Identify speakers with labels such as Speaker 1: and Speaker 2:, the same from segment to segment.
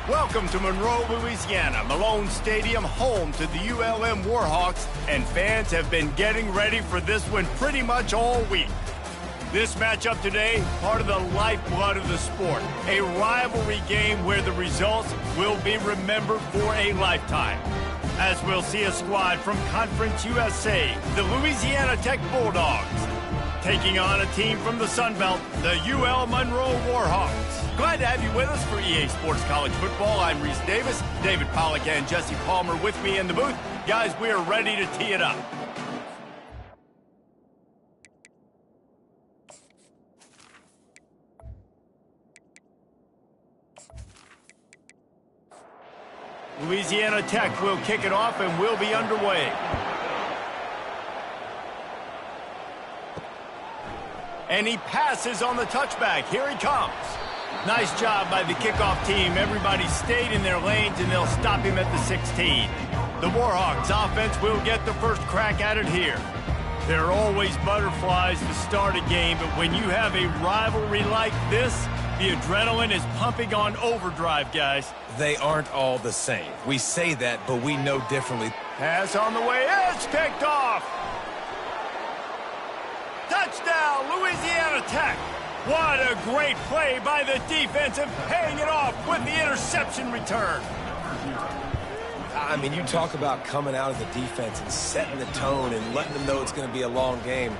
Speaker 1: Welcome to Monroe, Louisiana, Malone Stadium, home to the ULM Warhawks, and fans have been getting ready for this one pretty much all week. This matchup today, part of the lifeblood of the sport, a rivalry game where the results will be remembered for a lifetime. As we'll see a squad from Conference USA, the Louisiana Tech Bulldogs, taking on a team from the Sun Belt, the UL Monroe Warhawks. Glad to have you with us for EA Sports College Football. I'm Reese Davis, David Pollack and Jesse Palmer with me in the booth. Guys, we are ready to tee it up. Louisiana Tech will kick it off and we'll be underway. And he passes on the touchback. Here he comes. Nice job by the kickoff team. Everybody stayed in their lanes, and they'll stop him at the 16. The Warhawks offense will get the first crack at it here. There are always butterflies to start a game, but when you have a rivalry like this, the adrenaline is pumping on overdrive, guys.
Speaker 2: They aren't all the same. We say that, but we know differently.
Speaker 1: Pass on the way. It's picked off. Touchdown, Louisiana Tech. What a great play by the defense and paying it off with the interception return.
Speaker 2: I mean, you talk about coming out of the defense and setting the tone and letting them know it's going to be a long game.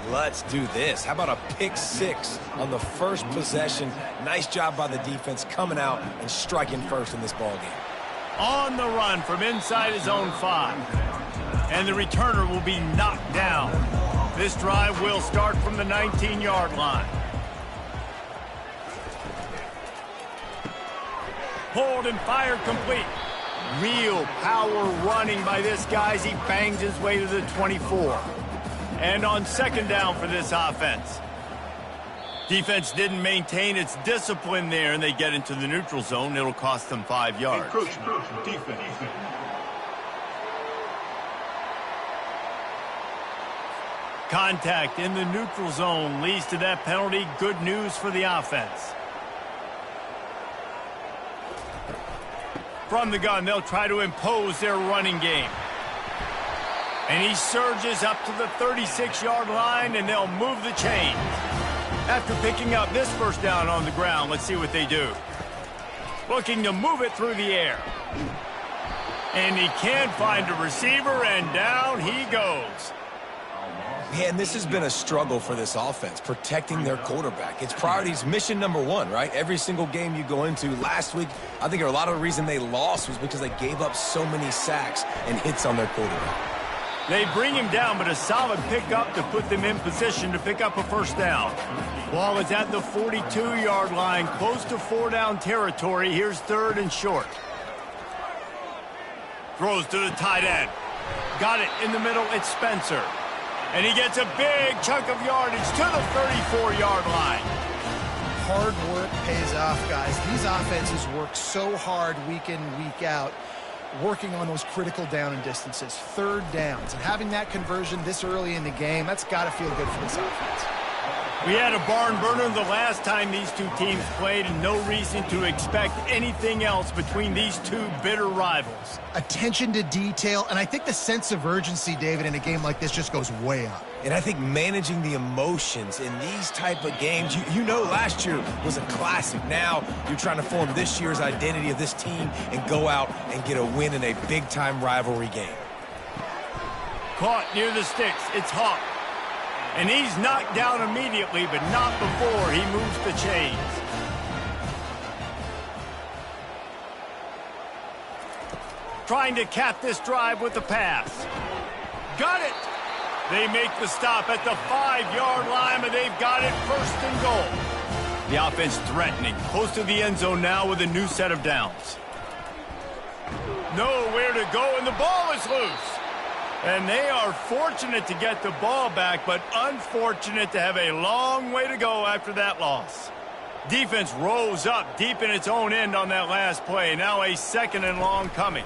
Speaker 2: Let's do this. How about a pick six on the first possession? Nice job by the defense coming out and striking first in this ball game.
Speaker 1: On the run from inside his own 5. And the returner will be knocked down. This drive will start from the 19-yard line. Pulled and fired complete. Real power running by this guy as he bangs his way to the 24. And on second down for this offense. Defense didn't maintain its discipline there, and they get into the neutral zone. It'll cost them 5 yards.
Speaker 3: Encroachment, defense.
Speaker 1: Contact in the neutral zone leads to that penalty. Good news for the offense. From the gun, they'll try to impose their running game. And he surges up to the 36-yard line, and they'll move the chains. After picking up this first down on the ground, let's see what they do. Looking to move it through the air. And he can't find a receiver, and down he goes.
Speaker 2: Man, this has been a struggle for this offense, protecting their quarterback. It's priorities, mission number one, right? Every single game you go into. Last week, I think a lot of the reason they lost was because they gave up so many sacks and hits on their quarterback.
Speaker 1: They bring him down, but a solid pickup to put them in position to pick up a first down. Ball is at the 42-yard line, close to 4-down territory. Here's third and short. Throws to the tight end. Got it in the middle. It's Spencer. And he gets a big chunk of yardage to the 34-yard line.
Speaker 4: Hard work pays off, guys. These offenses work so hard week in, week out, working on those critical down and distances, third downs. And having that conversion this early in the game, that's got to feel good for this offense.
Speaker 1: We had a barn burner the last time these two teams played, and no reason to expect anything else between these two bitter rivals.
Speaker 4: Attention to detail, and I think the sense of urgency, David, in a game like this just goes way up.
Speaker 2: And I think managing the emotions in these type of games, you know last year was a classic. Now you're trying to form this year's identity of this team and go out and get a win in a big-time rivalry game.
Speaker 1: Caught near the sticks. It's Hawk. And he's knocked down immediately, but not before he moves the chains. Trying to cap this drive with the pass. Got it! They make the stop at the 5-yard line, but they've got it first and goal. The offense threatening, close to the end zone now with a new set of downs. Nowhere to go, and the ball is loose. And they are fortunate to get the ball back, but unfortunate to have a long way to go after that loss. Defense rose up deep in its own end on that last play. Now a second and long coming.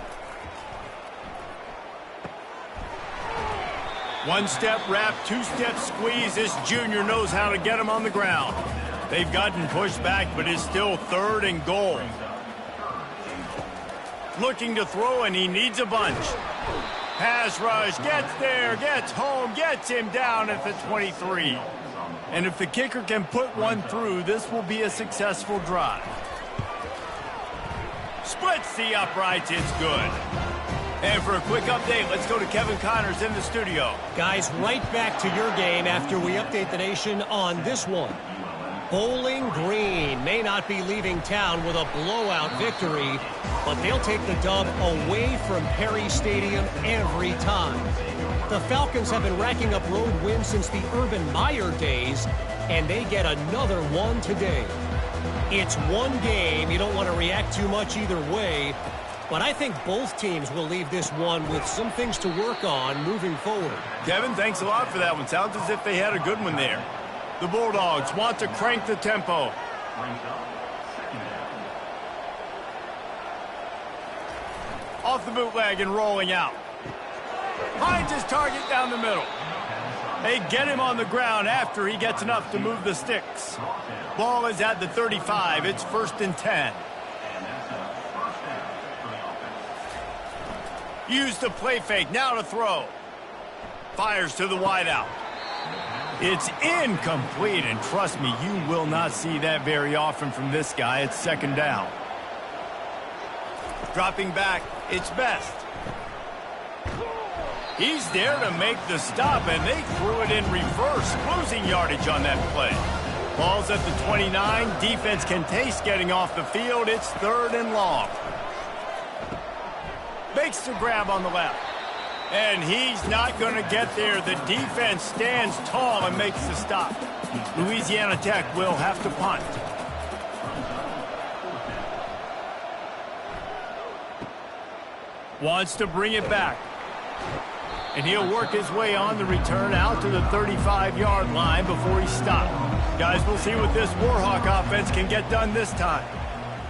Speaker 1: One-step wrap, two-step squeeze. This junior knows how to get him on the ground. They've gotten pushed back, but it's still third and goal. Looking to throw, and he needs a bunch. Pass rush, gets there, gets home, gets him down at the 23. And if the kicker can put one through, this will be a successful drive. Splits the uprights, it's good. And for a quick update, let's go to Kevin Connors in the studio.
Speaker 3: Guys, right back to your game after we update the nation on this one. Bowling Green may not be leaving town with a blowout victory, but they'll take the dub away from Perry Stadium every time. The Falcons have been racking up road wins since the Urban Meyer days, and they get another one today. It's one game. You don't want to react too much either way, but I think both teams will leave this one with some things to work on moving forward.
Speaker 1: Kevin, thanks a lot for that one. Sounds as if they had a good one there. The Bulldogs want to crank the tempo. Off the bootleg and rolling out. Finds his target down the middle. They get him on the ground after he gets enough to move the sticks. Ball is at the 35. It's 1st and 10. Use the play fake. Now to throw. Fires to the wideout. It's incomplete, and trust me, you will not see that very often from this guy. It's 2nd down. Dropping back, it's Best. He's there to make the stop, and they threw it in reverse, losing yardage on that play. Ball's at the 29. Defense can taste getting off the field. It's 3rd and long. Makes the grab on the left. And he's not going to get there. The defense stands tall and makes the stop. Louisiana Tech will have to punt. Wants to bring it back. And he'll work his way on the return out to the 35-yard line before he stopped. Guys, we'll see what this Warhawk offense can get done this time.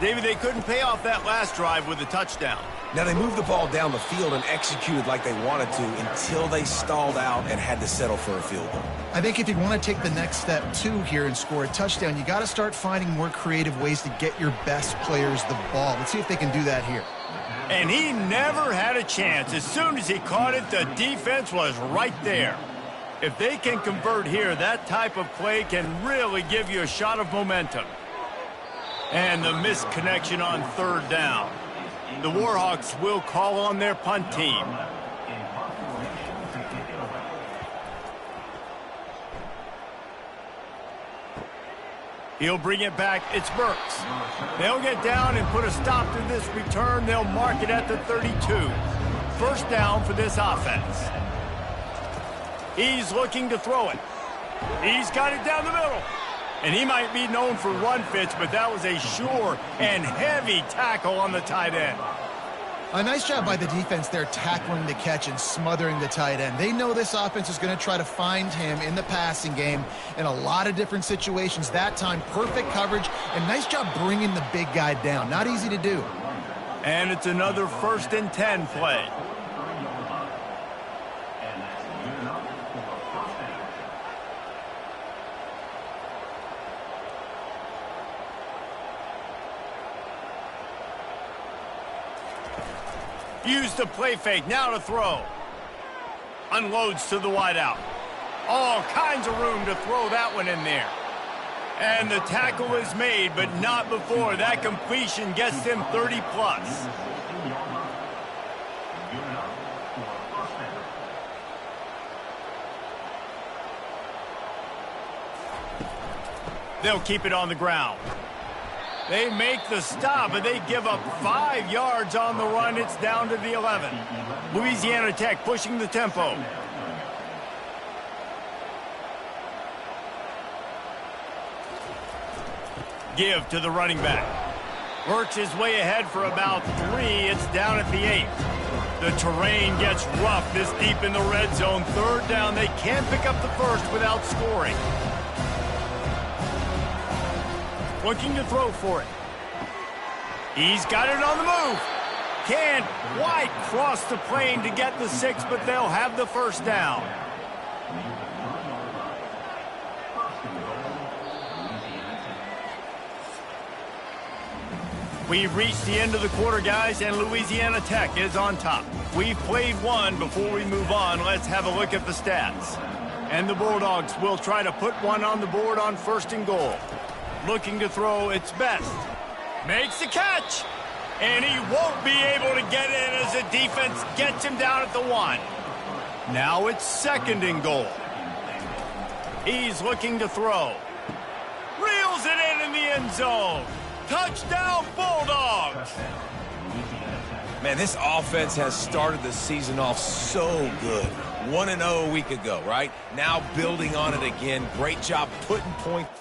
Speaker 1: David, they couldn't pay off that last drive with a touchdown.
Speaker 2: Now, they moved the ball down the field and executed like they wanted to until they stalled out and had to settle for a field goal.
Speaker 4: I think if you want to take the next step, too, here and score a touchdown, you got to start finding more creative ways to get your best players the ball. Let's see if they can do that here.
Speaker 1: And he never had a chance. As soon as he caught it, the defense was right there. If they can convert here, that type of play can really give you a shot of momentum. And the missed connection on 3rd down. The Warhawks will call on their punt team. He'll bring it back. It's Burks. They'll get down and put a stop to this return. They'll mark it at the 32. 1st down for this offense. He's looking to throw it. He's got it down the middle. And he might be known for run fits, but that was a sure and heavy tackle on the tight end.
Speaker 4: A nice job by the defense there tackling the catch and smothering the tight end. They know this offense is going to try to find him in the passing game in a lot of different situations. That time, perfect coverage, and nice job bringing the big guy down. Not easy to do.
Speaker 1: And it's another 1st and 10 play. Use the play fake, now to throw. Unloads to the wideout. All kinds of room to throw that one in there. And the tackle is made, but not before that completion gets them 30-plus. They'll keep it on the ground. They make the stop, and they give up 5 yards on the run. It's down to the 11. Louisiana Tech pushing the tempo. Give to the running back. Works his way ahead for about 3. It's down at the 8. The terrain gets rough this deep in the red zone. 3rd down. They can't pick up the first without scoring. Looking to throw for it. He's got it on the move. Can't quite cross the plane to get the 6, but they'll have the 1st down. We've reached the end of the quarter, guys, and Louisiana Tech is on top. We've played one. Before we move on, let's have a look at the stats. And the Bulldogs will try to put one on the board on 1st and goal. Looking to throw its best. Makes the catch. And he won't be able to get in as the defense gets him down at the 1. Now it's 2nd and goal. He's looking to throw. Reels it in the end zone. Touchdown, Bulldogs!
Speaker 2: Man, this offense has started the season off so good. 1-0 a week ago, right? Now building on it again. Great job putting points.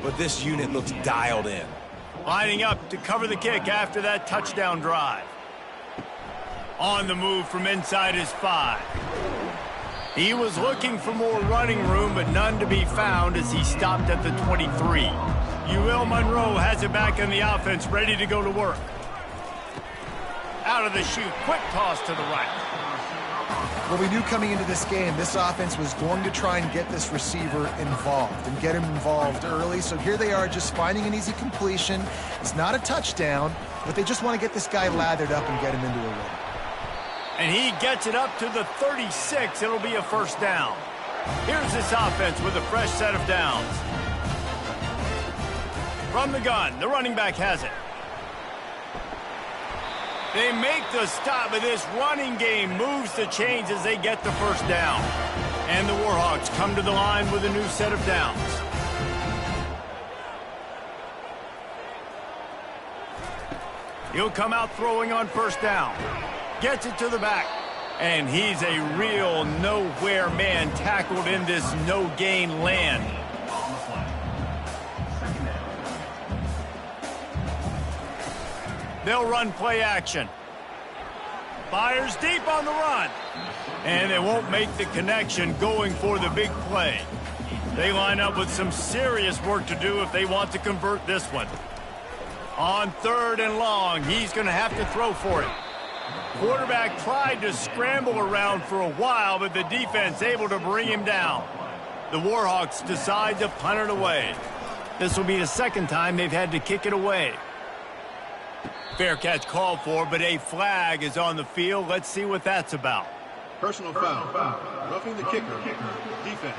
Speaker 2: But this unit looks dialed in.
Speaker 1: Lining up to cover the kick after that touchdown drive. On the move from inside his 5. He was looking for more running room, but none to be found as he stopped at the 23. UL Monroe has it back in the offense, ready to go to work. Out of the chute, quick toss to the right.
Speaker 4: Well, we knew coming into this game, this offense was going to try and get this receiver involved and get him involved early. So here they are just finding an easy completion. It's not a touchdown, but they just want to get this guy lathered up and get him into a run.
Speaker 1: And he gets it up to the 36. It'll be a 1st down. Here's this offense with a fresh set of downs. From the gun, the running back has it. They make the stop, but this running game moves the chains as they get the 1st down. And the Warhawks come to the line with a new set of downs. He'll come out throwing on 1st down. Gets it to the back. And he's a real nowhere man tackled in this no-gain land. They'll run play action. Fires deep on the run. And they won't make the connection going for the big play. They line up with some serious work to do if they want to convert this one. On 3rd and long, he's going to have to throw for it. Quarterback tried to scramble around for a while, but the defense able to bring him down. The Warhawks decide to punt it away. This will be the 2nd time they've had to kick it away. Fair catch called for, but a flag is on the field. Let's see what that's about.
Speaker 5: Personal foul. Roughing the kicker. Defense.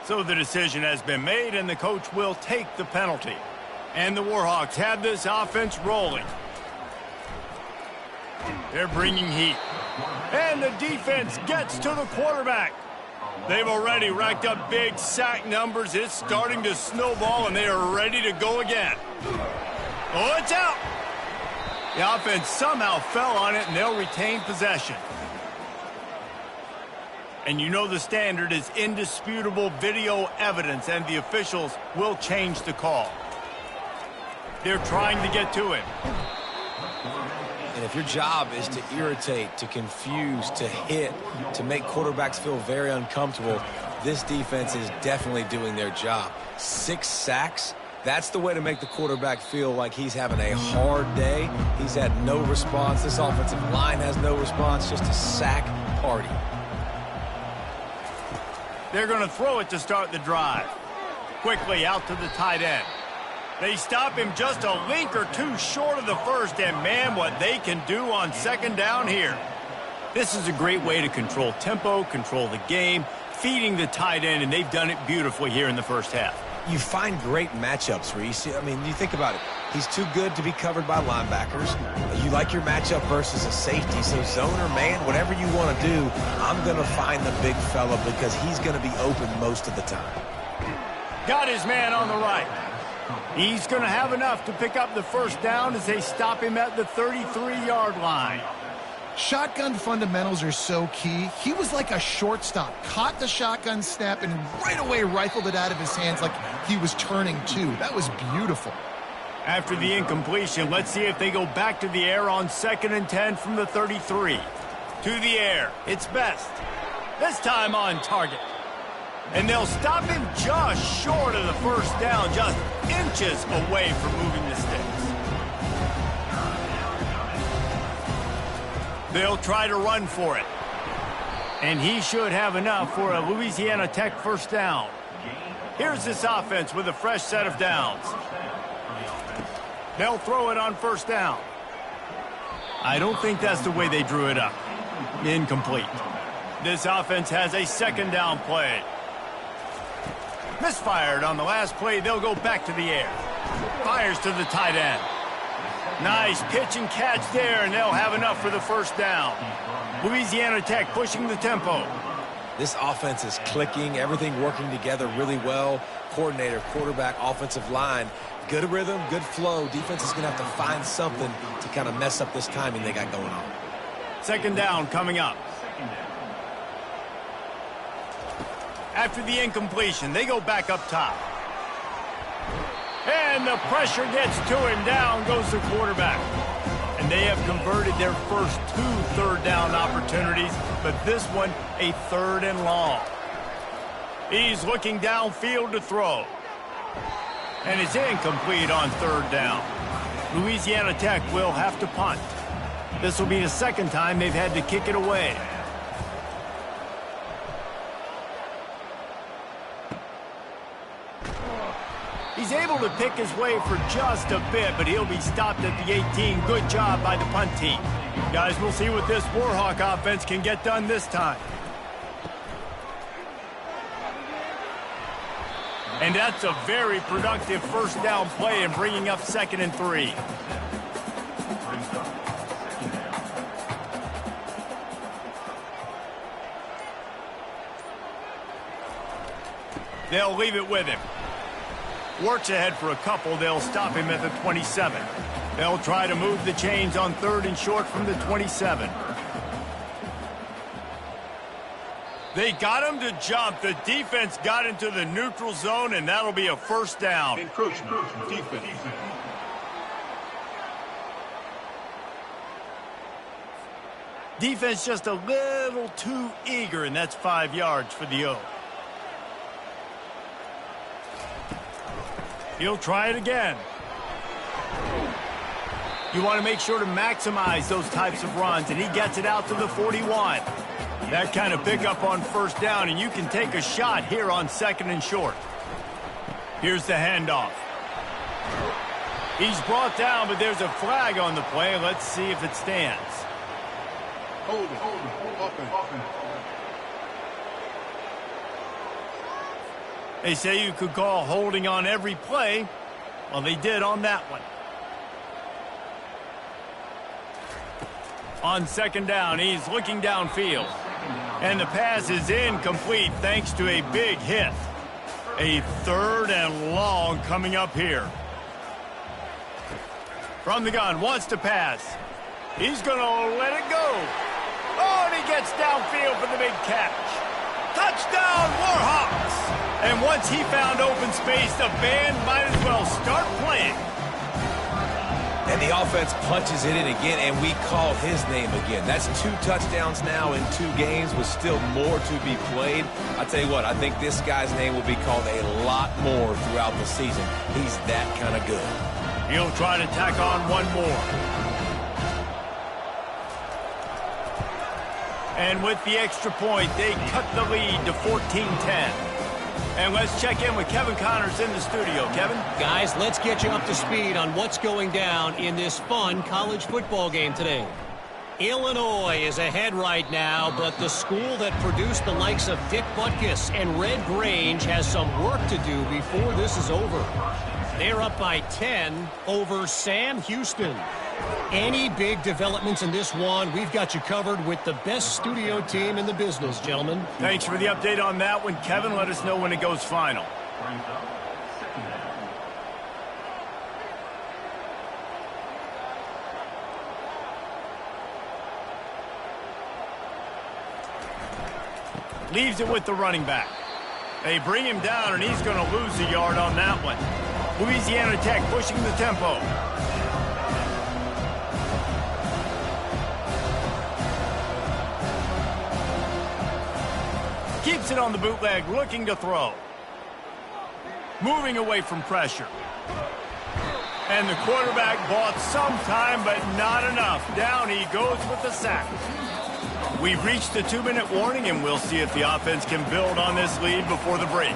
Speaker 1: So the decision has been made, and the coach will take the penalty. And the Warhawks have this offense rolling. They're bringing heat. And the defense gets to the quarterback. They've already racked up big sack numbers. It's starting to snowball, and they are ready to go again. Oh, it's out. The offense somehow fell on it, and they'll retain possession. And you know the standard is indisputable video evidence, and the officials will change the call. They're trying to get to him.
Speaker 2: And if your job is to irritate, to confuse, to hit, to make quarterbacks feel very uncomfortable, this defense is definitely doing their job. 6 sacks, that's the way to make the quarterback feel like he's having a hard day. He's had no response. This offensive line has no response, just a sack party.
Speaker 1: They're going to throw it to start the drive. Quickly out to the tight end. They stop him just a link or two short of the 1st, and man, what they can do on 2nd down here. This is a great way to control tempo, control the game, feeding the tight end, and they've done it beautifully here in the 1st half.
Speaker 2: You find great matchups, Reese. I mean, you think about it. He's too good to be covered by linebackers. You like your matchup versus a safety, so zone or man, whatever you want to do, I'm going to find the big fella because he's going to be open most of the time.
Speaker 1: Got his man on the right. He's going to have enough to pick up the first down as they stop him at the 33-yard line.
Speaker 4: Shotgun fundamentals are so key. He was like a shortstop, caught the shotgun snap and right away rifled it out of his hands like he was turning two. That was beautiful.
Speaker 1: After the incompletion, let's see if they go back to the air on 2nd and 10 from the 33. To the air, it's Best. This time on target. And they'll stop him just short of the first down, just inches away from moving the sticks. They'll try to run for it. And he should have enough for a Louisiana Tech first down. Here's this offense with a fresh set of downs. They'll throw it on first down. I don't think that's the way they drew it up. Incomplete. This offense has a 2nd down play. Misfired on the last play. They'll go back to the air. Fires to the tight end. Nice pitch and catch there, and they'll have enough for the first down. Louisiana Tech pushing the tempo.
Speaker 2: This offense is clicking, everything working together really well. Coordinator, quarterback, offensive line. Good rhythm, good flow. Defense is going to have to find something to kind of mess up this timing they got going on.
Speaker 1: 2nd down coming up. After the incompletion, they go back up top. And the pressure gets to him. Down goes the quarterback. And they have converted their first 2 third down opportunities, but this one a 3rd and long. He's looking downfield to throw. And it's incomplete on 3rd down. Louisiana Tech will have to punt. This will be the 2nd time they've had to kick it away. He's able to pick his way for just a bit, but he'll be stopped at the 18. Good job by the punt team. Guys, we'll see what this Warhawk offense can get done this time. And that's a very productive first down play and bringing up 2nd and 3. They'll leave it with him. Works ahead for a couple. They'll stop him at the 27. They'll try to move the chains on 3rd and short from the 27. They got him to jump. The defense got into the neutral zone, and that'll be a first down.
Speaker 5: Encroachment, defense.
Speaker 1: Defense just a little too eager, and that's 5 yards for the O. He'll try it again. You want to make sure to maximize those types of runs, and he gets it out to the 41. That kind of pickup on first down, and you can take a shot here on 2nd and short. Here's the handoff. He's brought down, but there's a flag on the play. Let's see if it stands.
Speaker 5: Hold it. Offense.
Speaker 1: They say you could call holding on every play. Well, they did on that one. On 2nd down, he's looking downfield. And the pass is incomplete thanks to a big hit. A 3rd and long coming up here. From the gun, wants to pass. He's going to let it go. Oh, and he gets downfield for the big catch. Touchdown, Warhawks! And once he found open space, the band might as well start playing.
Speaker 2: And the offense punches it in again, and we call his name again. That's 2 touchdowns now in 2 games with still more to be played. I tell you what, I think this guy's name will be called a lot more throughout the season. He's that kind of good.
Speaker 1: He'll try to tack on one more. And with the extra point, they cut the lead to 14-10. And let's check in with Kevin Connors in the studio. Kevin?
Speaker 3: Guys, let's get you up to speed on what's going down in this fun college football game today. Illinois is ahead right now, but the school that produced the likes of Dick Butkus and Red Grange has some work to do before this is over. They're up by 10 over Sam Houston. Any big developments in this one, we've got you covered with the best studio team in the business, gentlemen.
Speaker 1: Thanks for the update on that one, Kevin. Let us know when it goes final. Leaves it with the running back. They bring him down, and he's going to lose a yard on that one. Louisiana Tech pushing the tempo. Keeps it on the bootleg, looking to throw. Moving away from pressure. And the quarterback bought some time, but not enough. Down he goes with the sack. We've reached the 2-minute warning, and we'll see if the offense can build on this lead before the break.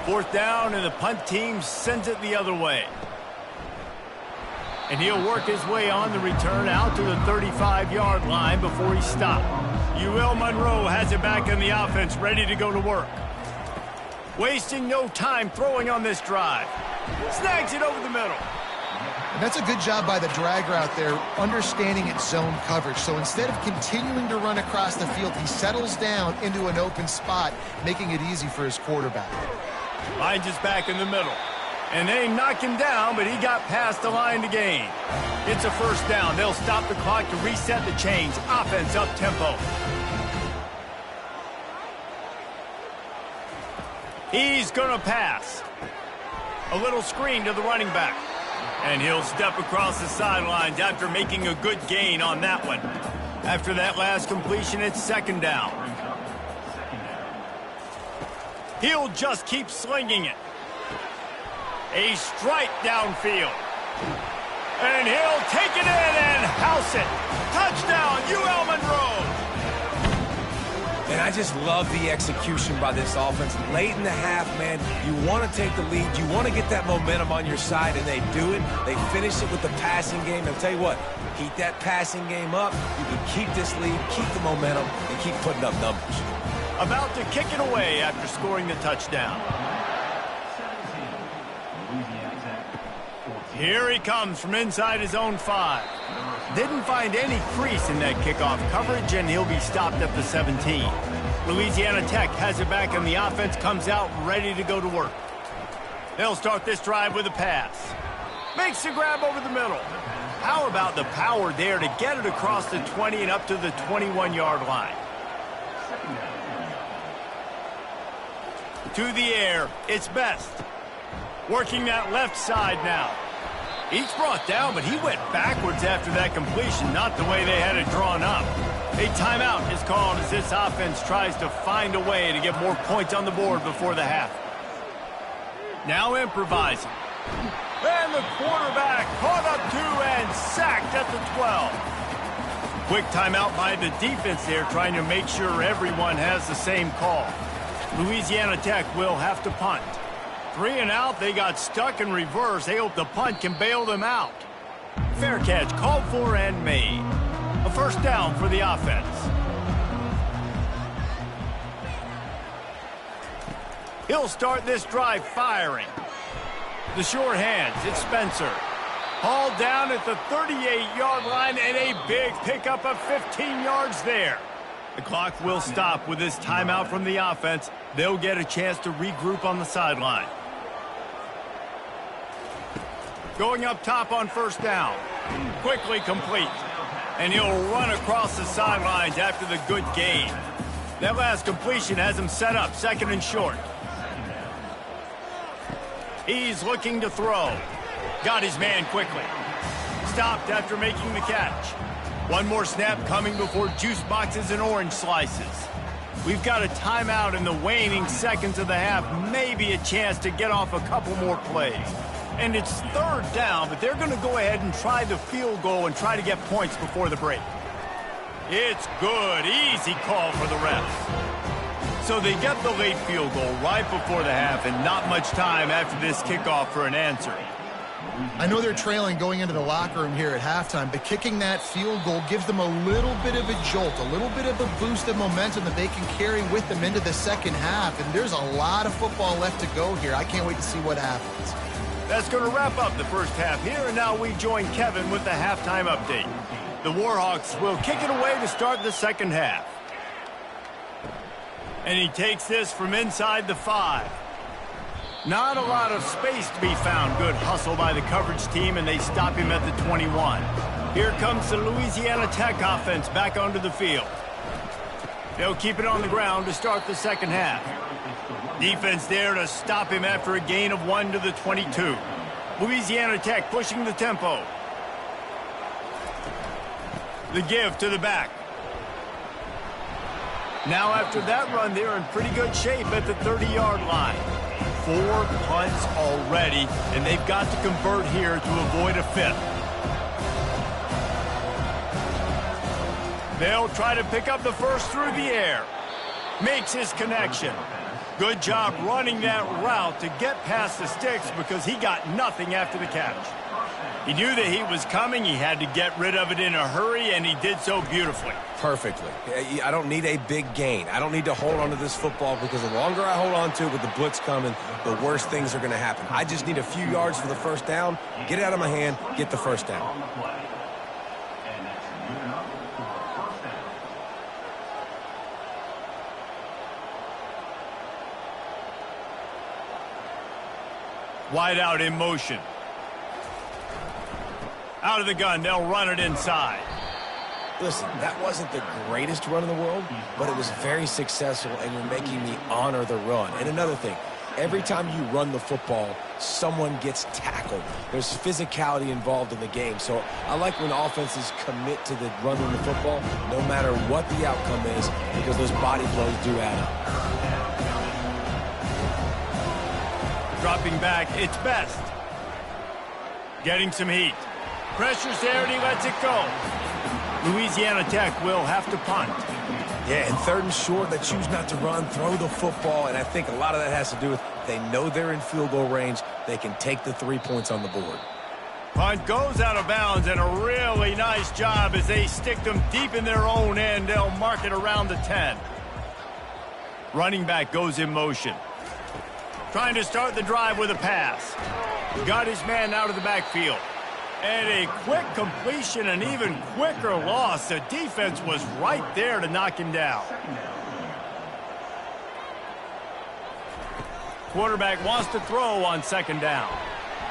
Speaker 1: 4th down, and the punt team sends it the other way. And he'll work his way on the return out to the 35-yard line before he's stopped. UL Monroe has it back in the offense, ready to go to work. Wasting no time throwing on this drive. Snags it over the middle.
Speaker 4: And that's a good job by the drag route there, understanding its zone coverage. So instead of continuing to run across the field, he settles down into an open spot, making it easy for his quarterback.
Speaker 1: Finds his back in the middle. And they knock him down, but he got past the line to gain. It's a 1st down. They'll stop the clock to reset the chains. Offense up tempo. He's going to pass. A little screen to the running back. And he'll step across the sidelines after making a good gain on that one. After that last completion, it's 2nd down. He'll just keep slinging it. A strike downfield. And he'll take it in and house it. Touchdown, UL Monroe.
Speaker 2: And I just love the execution by this offense. Late in the half, man, you want to take the lead. You want to get that momentum on your side, and they do it. They finish it with the passing game. I'll tell you what, keep that passing game up. You can keep this lead, keep the momentum, and keep putting up numbers.
Speaker 1: About to kick it away after scoring the touchdown. Here he comes from inside his own 5. Didn't find any crease in that kickoff coverage, and he'll be stopped at the 17. Louisiana Tech has it back, and the offense comes out ready to go to work. They'll start this drive with a pass. Makes the grab over the middle. How about the power there to get it across the 20 and up to the 21-yard line? To the air, it's Best. Working that left side now. He's brought down, but he went backwards after that completion, not the way they had it drawn up. A timeout is called as this offense tries to find a way to get more points on the board before the half. Now improvising. And the quarterback caught up to and sacked at the 12. Quick timeout by the defense there, trying to make sure everyone has the same call. Louisiana Tech will have to punt. 3 and out, they got stuck in reverse. They hope the punt can bail them out. Fair catch called for and made. A 1st down for the offense. He'll start this drive firing. The sure hands, it's Spencer. Hauled down at the 38-yard line, and a big pickup of 15 yards there. The clock will stop with this timeout from the offense. They'll get a chance to regroup on the sideline. Going up top on 1st down. Quickly complete. And he'll run across the sidelines after the good gain. That last completion has him set up 2nd and short. He's looking to throw. Got his man quickly. Stopped after making the catch. One more snap coming before juice boxes and orange slices. We've got a timeout in the waning seconds of the half. Maybe a chance to get off a couple more plays. And it's 3rd down, but they're going to go ahead and try the field goal and try to get points before the break. It's good. Easy call for the refs. So they get the late field goal right before the half, and not much time after this kickoff for an answer.
Speaker 4: I know they're trailing going into the locker room here at halftime, but kicking that field goal gives them a little bit of a jolt, a little bit of a boost of momentum that they can carry with them into the 2nd half. And there's a lot of football left to go here. I can't wait to see what happens.
Speaker 1: That's going to wrap up the 1st half here, and now we join Kevin with the halftime update. The Warhawks will kick it away to start the 2nd half. And he takes this from inside the 5. Not a lot of space to be found. Good hustle by the coverage team, and they stop him at the 21. Here comes the Louisiana Tech offense back onto the field. They'll keep it on the ground to start the second half. Defense there to stop him after a gain of 1 to the 22. Louisiana Tech pushing the tempo. The give to the back. Now after that run, they're in pretty good shape at the 30-yard line. 4 punts already, and they've got to convert here to avoid a 5th. They'll try to pick up the first through the air. Makes his connection. Good job running that route to get past the sticks because he got nothing after the catch. He knew that he was coming. He had to get rid of it in a hurry, and he did so beautifully.
Speaker 2: Perfectly. I don't need a big gain. I don't need to hold on to this football because the longer I hold on to it with the blitz coming, the worse things are going to happen. I just need a few yards for the first down, get it out of my hand, get the first down.
Speaker 1: Wide out in motion. Out of the gun, they'll run it inside.
Speaker 2: Listen, that wasn't the greatest run in the world, but it was very successful, and you're making me honor the run. And another thing, every time you run the football, someone gets tackled. There's physicality involved in the game. So I like when offenses commit to the running the football, no matter what the outcome is, because those body blows do add up.
Speaker 1: Dropping back, it's Best. Getting some heat. Pressure's there, and he lets it go. Louisiana Tech will have to punt.
Speaker 2: Yeah, and 3rd and short, they choose not to run, throw the football, and I think a lot of that has to do with they know they're in field goal range. They can take the 3 points on the board.
Speaker 1: Punt goes out of bounds, and a really nice job as they stick them deep in their own end. They'll mark it around the 10. Running back goes in motion. Trying to start the drive with a pass. Got his man out of the backfield. And a quick completion, an even quicker loss. The defense was right there to knock him down. Quarterback wants to throw on 2nd down.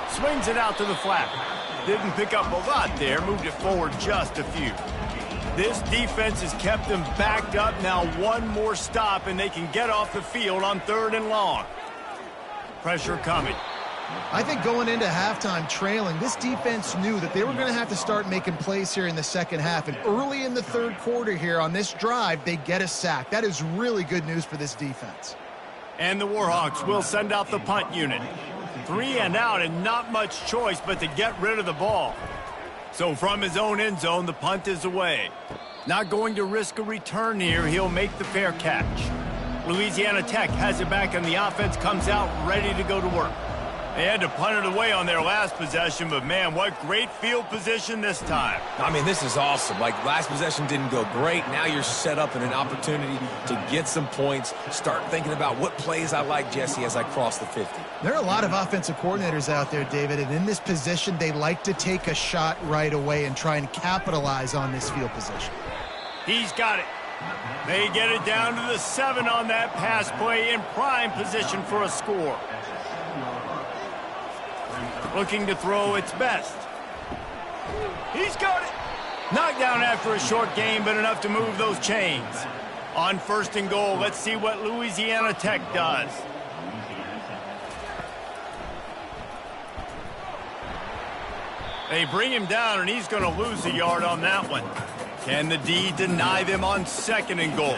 Speaker 1: Swings it out to the flat. Didn't pick up a lot there, moved it forward just a few. This defense has kept them backed up. Now one more stop, and they can get off the field on 3rd and long. Pressure coming.
Speaker 4: I think going into halftime trailing, this defense knew that they were going to have to start making plays here in the second half. And early in the 3rd quarter here on this drive, they get a sack. That is really good news for this defense.
Speaker 1: And the Warhawks will send out the punt unit. 3 and out, and not much choice but to get rid of the ball. So from his own end zone, the punt is away. Not going to risk a return here. He'll make the fair catch. Louisiana Tech has it back, and the offense comes out ready to go to work. They had to punt it away on their last possession, but man, what great field position this time.
Speaker 2: I mean, this is awesome. Like, last possession didn't go great. Now you're set up in an opportunity to get some points. Start thinking about what plays I like, Jesse, as I cross the 50.
Speaker 4: There are a lot of offensive coordinators out there, David, and in this position, they like to take a shot right away and try and capitalize on this field position.
Speaker 1: He's got it. They get it down to the 7 on that pass play, in prime position for a score. Looking to throw its Best. He's got it. Knocked down after a short game, but enough to move those chains. On 1st and goal, let's see what Louisiana Tech does. They bring him down, and he's going to lose a yard on that one. Can the D deny them on 2nd and goal?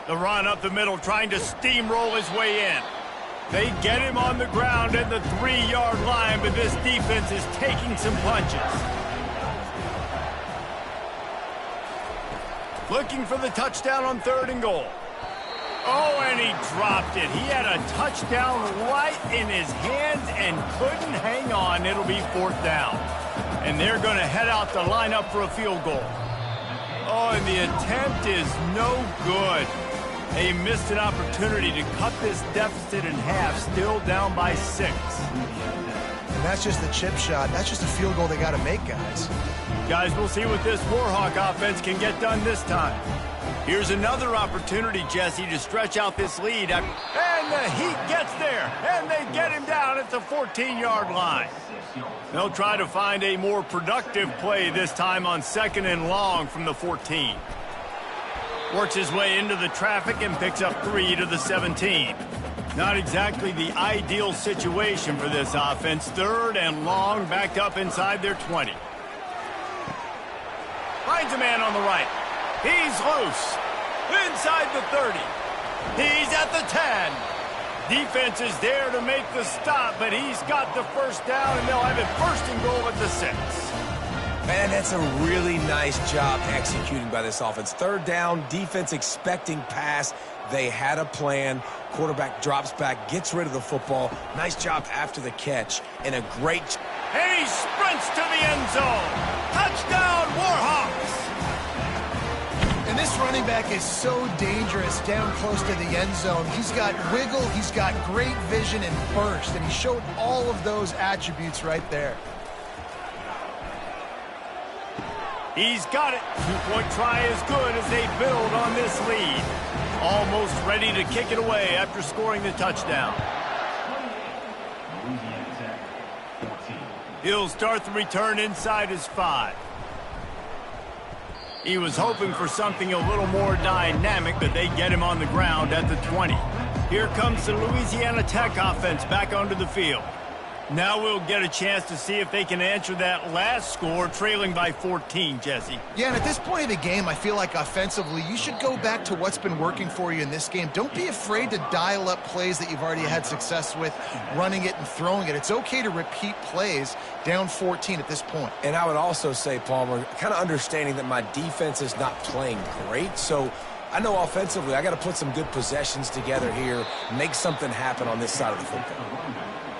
Speaker 1: The run up the middle, trying to steamroll his way in. They get him on the ground at the 3-yard line, but this defense is taking some punches. Looking for the touchdown on 3rd and goal. Oh, and he dropped it. He had a touchdown right in his hands and couldn't hang on. It'll be 4th down. And they're going to head out to line up for a field goal. Oh, and the attempt is no good. They missed an opportunity to cut this deficit in half, still down by 6.
Speaker 4: And that's just the chip shot. That's just a field goal they got to make, guys.
Speaker 1: Guys, we'll see what this Warhawk offense can get done this time. Here's another opportunity, Jesse, to stretch out this lead. And the Heat gets there, and they get him down at the 14-yard line. They'll try to find a more productive play this time on 2nd and long from the 14. Works his way into the traffic and picks up 3 to the 17. Not exactly the ideal situation for this offense. 3rd and long, backed up inside their 20. Finds a man on the right. He's loose. Inside the 30. He's at the 10. Defense is there to make the stop, but he's got the first down, and they'll have it 1st and goal at the 6.
Speaker 2: Man, that's a really nice job executing by this offense. 3rd down, defense expecting pass. They had a plan. Quarterback drops back, gets rid of the football. Nice job after the catch, and a great...
Speaker 1: And he sprints to the end zone. Touchdown, Warhawks!
Speaker 4: And this running back is so dangerous down close to the end zone. He's got wiggle, he's got great vision and burst, and he showed all of those attributes right there.
Speaker 1: He's got it. Two-point try is good as they build on this lead. Almost ready to kick it away after scoring the touchdown. He'll start the return inside his 5. He was hoping for something a little more dynamic, but they get him on the ground at the 20. Here comes the Louisiana Tech offense back onto the field. Now we'll get a chance to see if they can answer that last score, trailing by 14, Jesse.
Speaker 4: Yeah, and at this point of the game, I feel like offensively, you should go back to what's been working for you in this game. Don't be afraid to dial up plays that you've already had success with, running it and throwing it. It's okay to repeat plays down 14 at this point.
Speaker 2: And I would also say, Palmer, kind of understanding that my defense is not playing great, so I know offensively I got to put some good possessions together here, make something happen on this side of the football.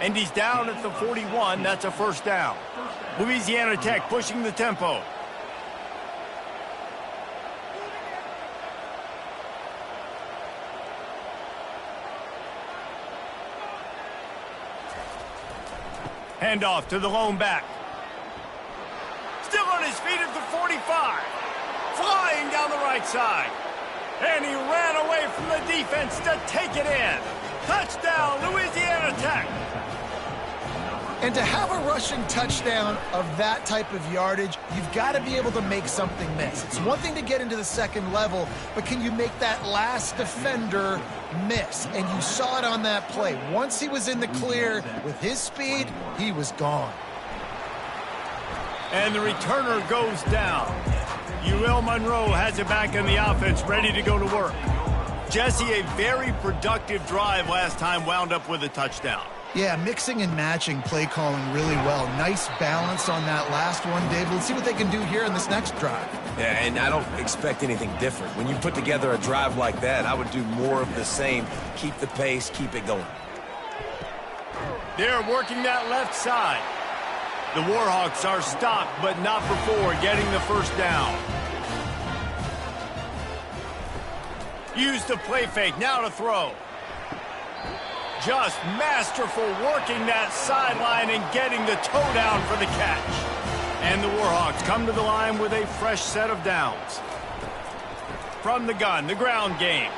Speaker 1: And he's down at the 41. That's a 1st down. Louisiana Tech pushing the tempo. Handoff to the lone back. Still on his feet at the 45. Flying down the right side. And he ran away from the defense to take it in. Touchdown, Louisiana Tech.
Speaker 4: And to have a rushing touchdown of that type of yardage, you've got to be able to make something miss. It's one thing to get into the 2nd level, but can you make that last defender miss? And you saw it on that play. Once he was in the clear with his speed, he was gone.
Speaker 1: And the returner goes down. UL Monroe has it back in the offense, ready to go to work. Jesse, a very productive drive last time, wound up with a touchdown.
Speaker 4: Yeah, mixing and matching play calling really well. Nice balance on that last one, Dave. Let's see what they can do here in this next drive.
Speaker 2: Yeah, and I don't expect anything different. When you put together a drive like that, I would do more of the same. Keep the pace, keep it going.
Speaker 1: They're working that left side. The Warhawks are stopped, but not before getting the 1st down. Use the play fake, now to throw. Just masterful working that sideline and getting the toe down for the catch. And the Warhawks come to the line with a fresh set of downs. From the gun, the ground game.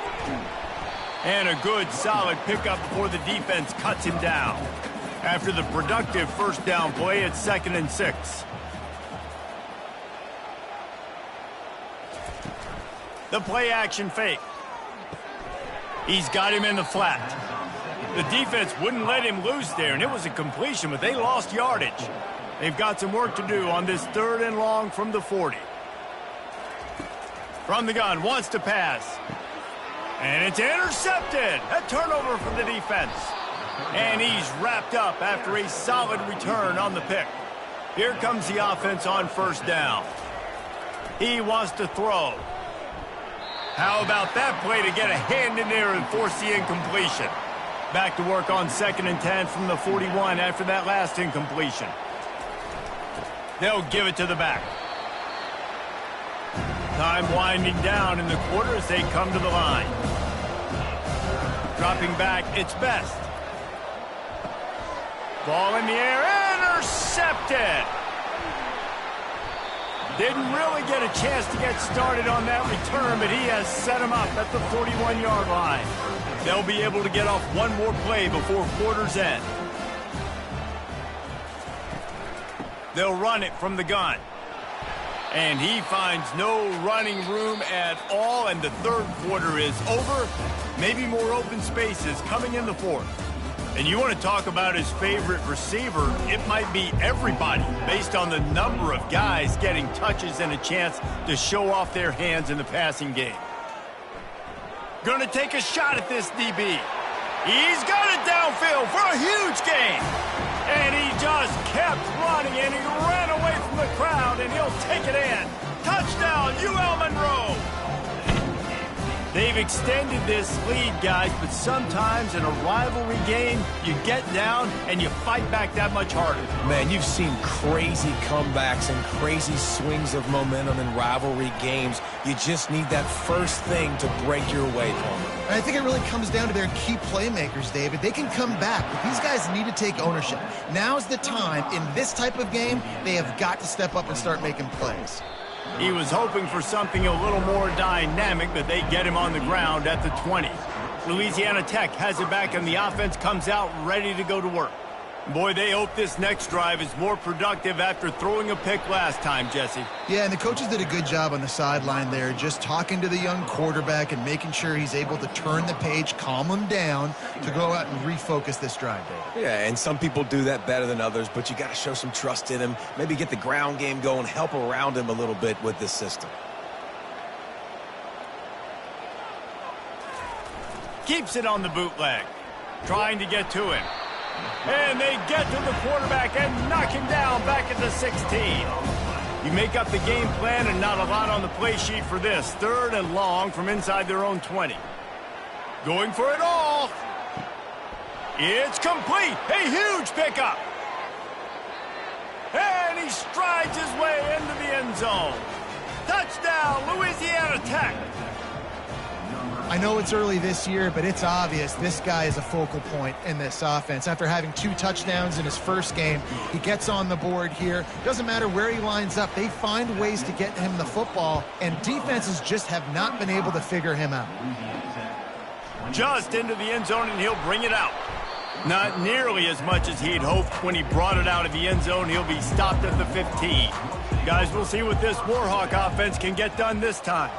Speaker 1: And a good, solid pickup before the defense cuts him down. After the productive 1st down play, it's 2nd and 6. The play action fake. He's got him in the flat. The defense wouldn't let him loose there, and it was a completion, but they lost yardage. They've got some work to do on this 3rd and long from the 40. From the gun, wants to pass. And it's intercepted. A turnover for the defense. And he's wrapped up after a solid return on the pick. Here comes the offense on 1st down. He wants to throw. How about that play to get a hand in there and force the incompletion? Back to work on 2nd and 10 from the 41 after that last incompletion. They'll give it to the back. Time winding down in the quarter as they come to the line. Dropping back, it's Best. Ball in the air, intercepted. Didn't really get a chance to get started on that return, but he has set him up at the 41-yard line. They'll be able to get off one more play before quarter's end. They'll run it from the gun. And he finds no running room at all, and the third quarter is over. Maybe more open spaces coming in the fourth. And you want to talk about his favorite receiver, it might be everybody based on the number of guys getting touches and a chance to show off their hands in the passing game. Going to take a shot at this DB. He's got it downfield for a huge gain. And he just kept running, and he ran away from the crowd, and he'll take it in. Touchdown, UL Monroe. They've extended this lead, guys, but sometimes in a rivalry game, you get down and you fight back that much harder.
Speaker 2: Man, you've seen crazy comebacks and crazy swings of momentum in rivalry games. You just need that first thing to break your way, Palmer.
Speaker 4: I think it really comes down to their key playmakers, David. They can come back, but these guys need to take ownership. Now's the time. In this type of game, they have got to step up and start making plays.
Speaker 1: He was hoping for something a little more dynamic, but they get him on the ground at the 20. Louisiana Tech has it back, and the offense comes out ready to go to work. Boy, they hope this next drive is more productive after throwing a pick last time, Jesse.
Speaker 4: Yeah, and the coaches did a good job on the sideline there, just talking to the young quarterback and making sure he's able to turn the page, calm him down to go out and refocus this drive, David.
Speaker 2: Yeah, and some people do that better than others, but you got to show some trust in him, maybe get the ground game going, help around him a little bit with this system.
Speaker 1: Keeps it on the bootleg, trying to get to him. And they get to the quarterback and knock him down back at the 16. You make up the game plan and not a lot on the play sheet for this. Third and long from inside their own 20. Going for it all. It's complete. A huge pickup. And he strides his way into the end zone. Touchdown, Louisiana Tech.
Speaker 4: I know it's early this year, but it's obvious this guy is a focal point in this offense. After having 2 touchdowns in his first game, he gets on the board here. Doesn't matter where he lines up. They find ways to get him the football, and defenses just have not been able to figure him out.
Speaker 1: Just into the end zone, and he'll bring it out. Not nearly as much as he'd hoped when he brought it out of the end zone. He'll be stopped at the 15. Guys, we'll see what this Warhawk offense can get done this time.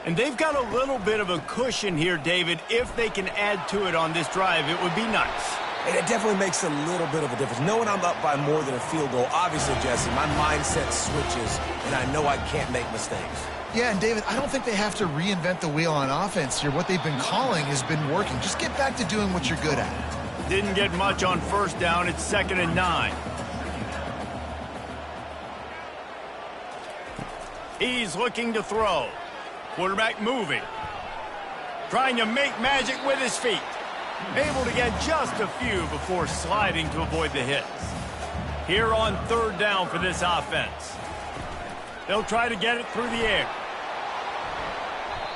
Speaker 1: And they've got a little bit of a cushion here, David. If they can add to it on this drive, it would be nice.
Speaker 2: And it definitely makes a little bit of a difference. Knowing I'm up by more than a field goal, obviously, Jesse, my mindset switches, and I know I can't make mistakes.
Speaker 4: Yeah, and David, I don't think they have to reinvent the wheel on offense here. What they've been calling has been working. Just get back to doing what you're good at.
Speaker 1: Didn't get much on first down. It's 2nd and 9. He's looking to throw. Quarterback moving. Trying to make magic with his feet. Able to get just a few before sliding to avoid the hits. Here on 3rd down for this offense. They'll try to get it through the air.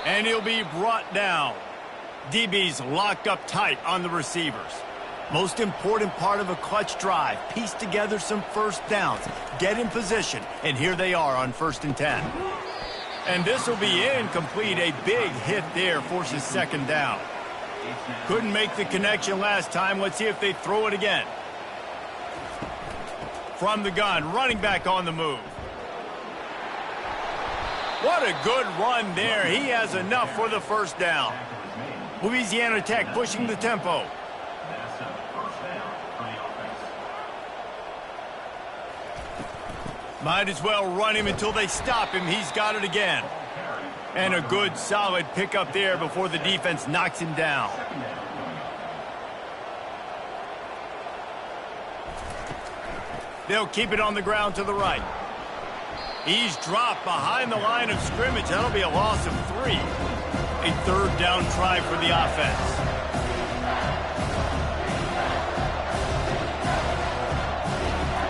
Speaker 1: And he'll be brought down. DB's locked up tight on the receivers. Most important part of a clutch drive. Piece together some first downs. Get in position. And here they are on 1st and 10. And this will be incomplete. A big hit there forces 2nd down. Couldn't make the connection last time. Let's see if they throw it again. From the gun, running back on the move. What a good run there. He has enough for the 1st down. Louisiana Tech pushing the tempo. Might as well run him until they stop him. He's got it again. And a good, solid pickup there before the defense knocks him down. They'll keep it on the ground to the right. He's dropped behind the line of scrimmage. That'll be a loss of 3. A 3rd down try for the offense.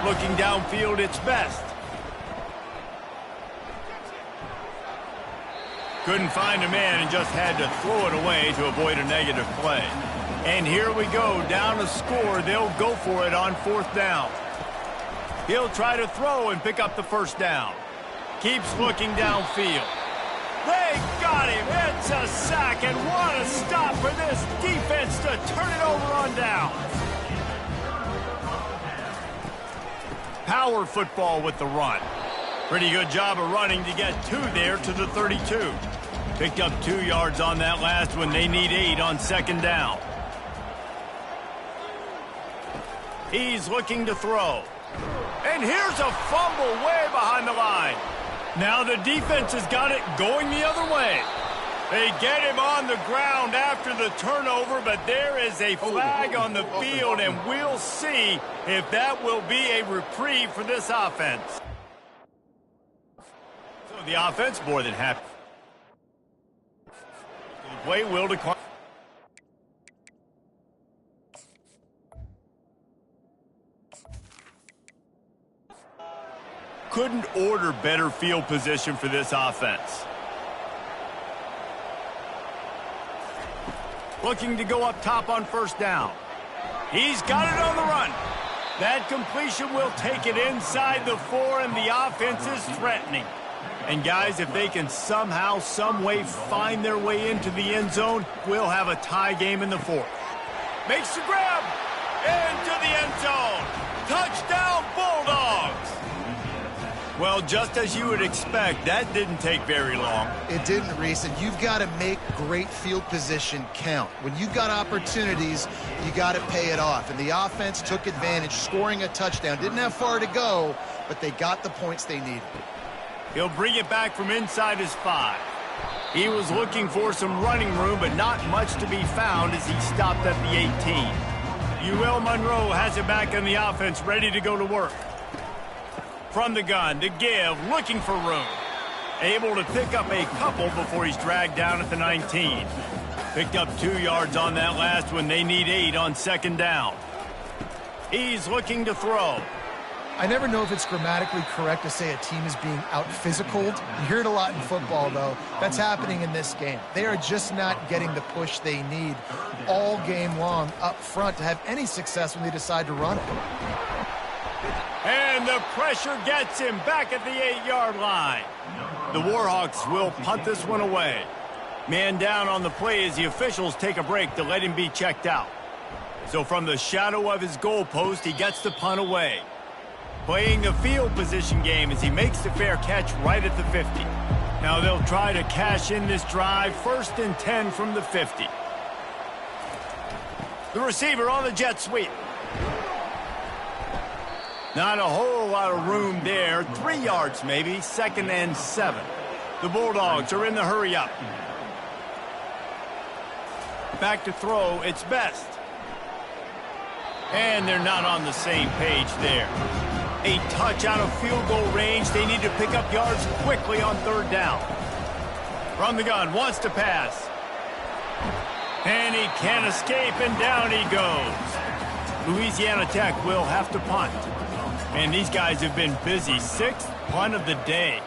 Speaker 1: Looking downfield, it's Best. Couldn't find a man and just had to throw it away to avoid a negative play. And here we go, down a score. They'll go for it on 4th down. He'll try to throw and pick up the 1st down. Keeps looking downfield. They got him. It's a sack, and what a stop for this defense to turn it over on down. Power football with the run. Pretty good job of running to get 2 there to the 32. Picked up 2 yards on that last one. They need 8 on second down. He's looking to throw. And here's a fumble way behind the line. Now the defense has got it going the other way. They get him on the ground after the turnover, but there is a flag on the field, and we'll see if that will be a reprieve for this offense. So the offense more than happy. The play will decline. Couldn't order better field position for this offense. Looking to go up top on first down. He's got it on the run. That completion will take it inside the 4, and the offense is threatening. And guys, if they can somehow, some way find their way into the end zone, we'll have a tie game in the 4th. Makes the grab into the end zone. Touchdown, Bulldogs. Well, just as you would expect, that didn't take very long.
Speaker 4: It didn't, Reese, and you've got to make great field position count. When you've got opportunities, you got to pay it off. And the offense took advantage, scoring a touchdown. Didn't have far to go, but they got the points they needed.
Speaker 1: He'll bring it back from inside his 5. He was looking for some running room, but not much to be found as he stopped at the 18. UL Monroe has it back in the offense, ready to go to work. From the gun to give, looking for room. Able to pick up a couple before he's dragged down at the 19. Picked up 2 yards on that last one. They need 8 on second down. He's looking to throw.
Speaker 4: I never know if it's grammatically correct to say a team is being out-physicaled. You hear it a lot in football, though. That's happening in this game. They are just not getting the push they need all game long up front to have any success when they decide to run it.
Speaker 1: And the pressure gets him back at the 8-yard line. The Warhawks will punt this one away. Man down on the play as the officials take a break to let him be checked out. So from the shadow of his goalpost, he gets the punt away. Playing the field position game as he makes the fair catch right at the 50. Now they'll try to cash in this drive, 1st and 10 from the 50. The receiver on the jet sweep. Not a whole lot of room there. 3 yards maybe, 2nd and 7. The Bulldogs are in the hurry-up. Back to throw, it's Best. And they're not on the same page there. A touch out of field goal range. They need to pick up yards quickly on 3rd down. From the gun, wants to pass. And he can't escape, and down he goes. Louisiana Tech will have to punt. And these guys have been busy. 6th punt of the day.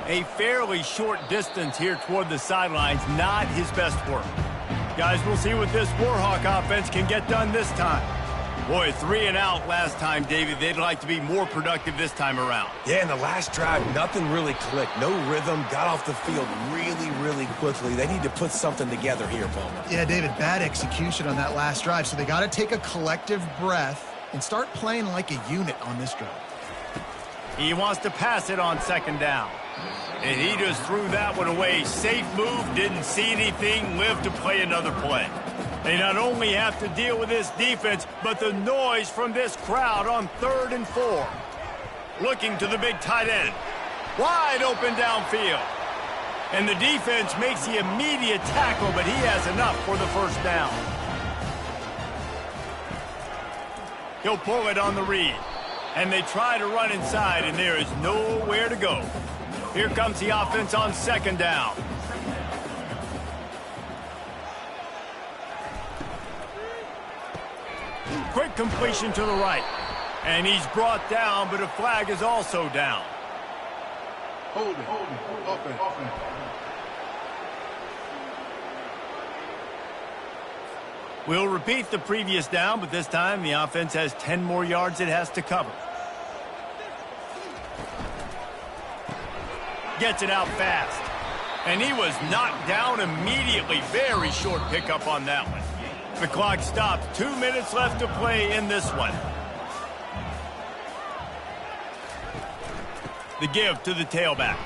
Speaker 1: A fairly short distance here toward the sidelines. Not his best work. Guys, we'll see what this Warhawk offense can get done this time. Boy, 3 and out last time, David. They'd like to be more productive this time around.
Speaker 2: Yeah, in the last drive, nothing really clicked. No rhythm, got off the field really quickly. They need to put something together here, Bowman.
Speaker 4: Yeah, David, bad execution on that last drive, so they got to take a collective breath and start playing like a unit on this drive.
Speaker 1: He wants to pass it on 2nd down. And he just threw that one away. Safe move, didn't see anything, lived to play another play. They not only have to deal with this defense, but the noise from this crowd on 3rd and 4. Looking to the big tight end. Wide open downfield. And the defense makes the immediate tackle, but he has enough for the 1st down. He'll pull it on the read. And they try to run inside, and there is nowhere to go. Here comes the offense on 2nd down. Quick completion to the right. And he's brought down, but a flag is also down.
Speaker 5: Hold it. Offense.
Speaker 1: We'll repeat the previous down, but this time the offense has 10 more yards it has to cover. Gets it out fast. And he was knocked down immediately. Very short pickup on that one. The clock stops. 2 minutes left to play in this one. The give to the tailback.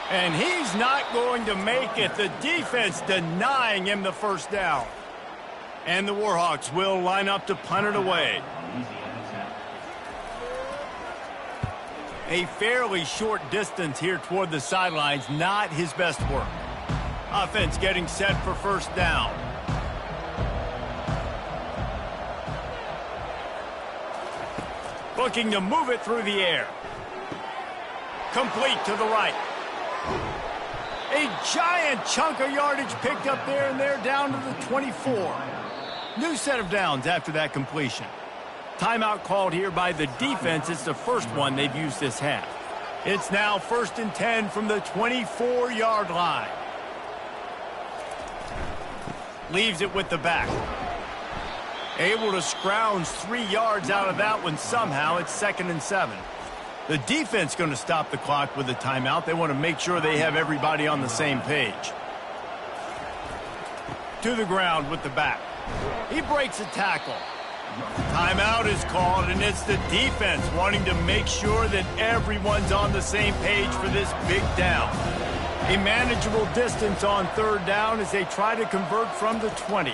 Speaker 1: And he's not going to make it. The defense denying him the first down. And the Warhawks will line up to punt it away. A fairly short distance here toward the sidelines. Not his best work. Offense getting set for first down. Looking to move it through the air. Complete to the right. A giant chunk of yardage picked up there, and they're down to the 24. New set of downs after that completion. Timeout called here by the defense. It's the first one they've used this half. It's now 1st and 10 from the 24-yard line. Leaves it with the back. Able to scrounge 3 yards out of that one somehow. It's 2nd and 7. The defense going to stop the clock with a timeout. They want to make sure they have everybody on the same page. To the ground with the back. He breaks a tackle. Timeout is called, and it's the defense wanting to make sure that everyone's on the same page for this big down. A manageable distance on 3rd down as they try to convert from the 20.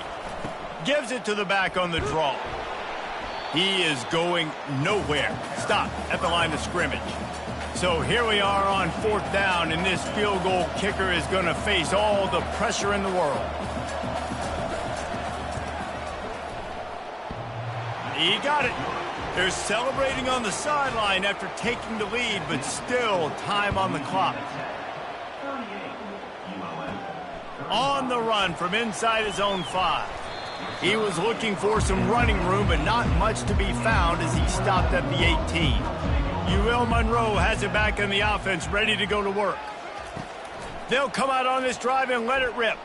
Speaker 1: Gives it to the back on the draw. He is going nowhere. Stop at the line of scrimmage. So here we are on 4th down, and this field goal kicker is going to face all the pressure in the world. He got it. They're celebrating on the sideline after taking the lead, but still time on the clock. On the run from inside his own 5. He was looking for some running room, but not much to be found as he stopped at the 18. UL Monroe has it back in the offense, ready to go to work. They'll come out on this drive and let it rip.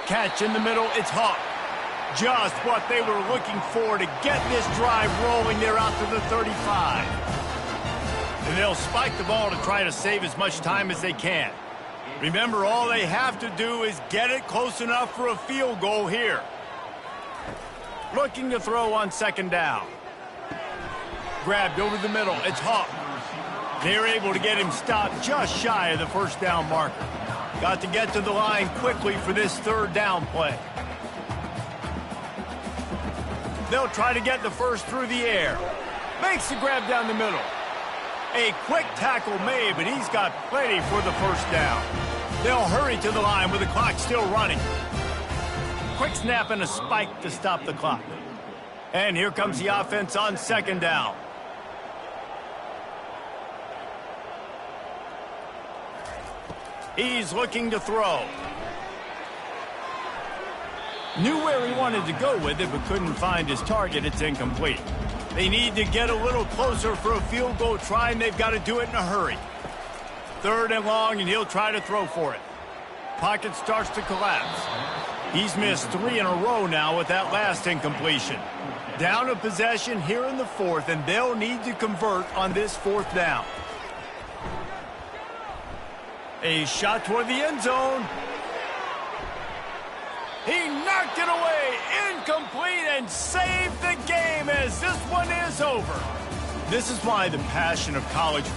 Speaker 1: Catch in the middle, it's Hawk. Just what they were looking for to get this drive rolling. They're out to the 35. And they'll spike the ball to try to save as much time as they can. Remember, all they have to do is get it close enough for a field goal here. Looking to throw on 2nd down. Grabbed over the middle. It's Hawk. They're able to get him stopped just shy of the 1st down marker. Got to get to the line quickly for this 3rd down play. They'll try to get the first through the air. Makes the grab down the middle. A quick tackle made, but he's got plenty for the 1st down. They'll hurry to the line with the clock still running. Quick snap and a spike to stop the clock. And here comes the offense on 2nd down. He's looking to throw. Knew where he wanted to go with it, but couldn't find his target. It's incomplete. They need to get a little closer for a field goal try, and they've got to do it in a hurry. 3rd and long, and he'll try to throw for it. Pocket starts to collapse. He's missed 3 in a row now with that last incompletion. Down a possession here in the 4th, and they'll need to convert on this 4th down. A shot toward the end zone. He knocked it away, incomplete, and saved the game as this one is over. This is why the passion of college football